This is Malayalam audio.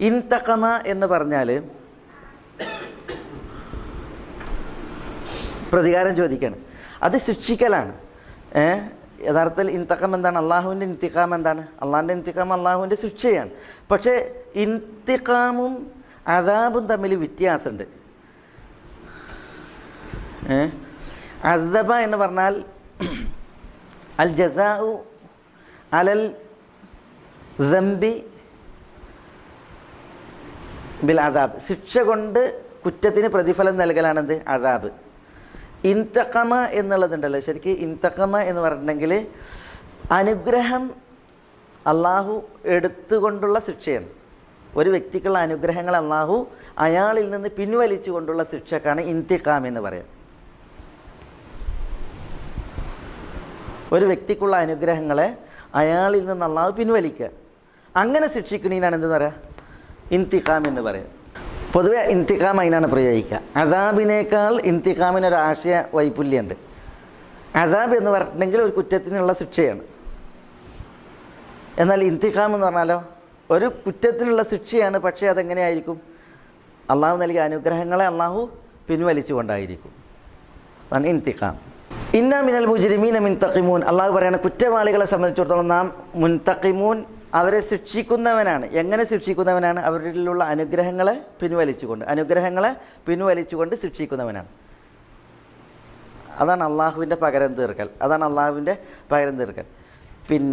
ഇൻതഖമ എന്ന് പറഞ്ഞാൽ പ്രതികാരം ചോദിക്കുകയാണ്, അത് ശിക്ഷിക്കലാണ്. യഥാർത്ഥത്തിൽ ഇൻതഖം എന്താണ്? അള്ളാഹുവിൻ്റെ ഇന്തിഖാം എന്താണ്? അള്ളാഹിൻ്റെ ഇന്തിഖാം അള്ളാഹുവിൻ്റെ ശിക്ഷയാണ്. പക്ഷേ ഇന്തിഖാമും അദാബും തമ്മിൽ വ്യത്യാസമുണ്ട്. അദബ എന്ന് പറഞ്ഞാൽ അൽ ജസാഉ അലൽ ദംബി ബിൽ അദാബ്, ശിക്ഷ കൊണ്ട് കുറ്റത്തിന് പ്രതിഫലം നൽകലാണെന്ത്? അദാബ്. ഇൻതഖമ എന്നുള്ളതുണ്ടല്ലോ, ശരിക്കും ഇൻതഖമ എന്ന് പറഞ്ഞിട്ടുണ്ടെങ്കിൽ അനുഗ്രഹം അള്ളാഹു എടുത്തുകൊണ്ടുള്ള ശിക്ഷയാണ്. ഒരു വ്യക്തിക്കുള്ള അനുഗ്രഹങ്ങൾ അള്ളാഹു അയാളിൽ നിന്ന് പിൻവലിച്ചു കൊണ്ടുള്ള ശിക്ഷക്കാണ് ഇന്തിഖാം എന്ന് പറയാം. ഒരു വ്യക്തിക്കുള്ള അനുഗ്രഹങ്ങളെ അയാളിൽ നിന്ന് അള്ളാഹു പിൻവലിക്കുക, അങ്ങനെ ശിക്ഷിക്കണീനാണ് എന്തെന്ന് പറയാം? ഇന്തിഖാം എന്ന് പറയാം. പൊതുവെ ഇന്തിഖാം അതിനാണ് പ്രയോഗിക്കുക. അദാബിനേക്കാൾ ഇന്തിഖാമിനൊരു ആശയ വൈപുല്യമുണ്ട്. അദാബ് എന്ന് പറഞ്ഞിട്ടുണ്ടെങ്കിൽ ഒരു കുറ്റത്തിനുള്ള ശിക്ഷയാണ്. എന്നാൽ ഇന്തിഖാം എന്ന് പറഞ്ഞാലോ ഒരു കുറ്റത്തിനുള്ള ശിക്ഷയാണ്, പക്ഷേ അതെങ്ങനെയായിരിക്കും? അള്ളാഹു നൽകിയ അനുഗ്രഹങ്ങളെ അള്ളാഹു പിൻവലിച്ചു കൊണ്ടായിരിക്കും. അതാണ് ഇന്തിഖാം. ഇന്നാ മിനൽ മുജ്രിമീന മുൻതഖിമൂൻ, അള്ളാഹു പറയാണ് കുറ്റവാളികളെ സംബന്ധിച്ചിടത്തോളം നാം മുൻതഖിമൂൻ, അവരെ ശിക്ഷിക്കുന്നവനാണ്. എങ്ങനെ ശിക്ഷിക്കുന്നവനാണ്? അവരിലുള്ള അനുഗ്രഹങ്ങളെ പിൻവലിച്ചുകൊണ്ട് ശിക്ഷിക്കുന്നവനാണ്. അതാണ് അള്ളാഹുവിൻ്റെ പകരം തീർക്കൽ. പിന്നെ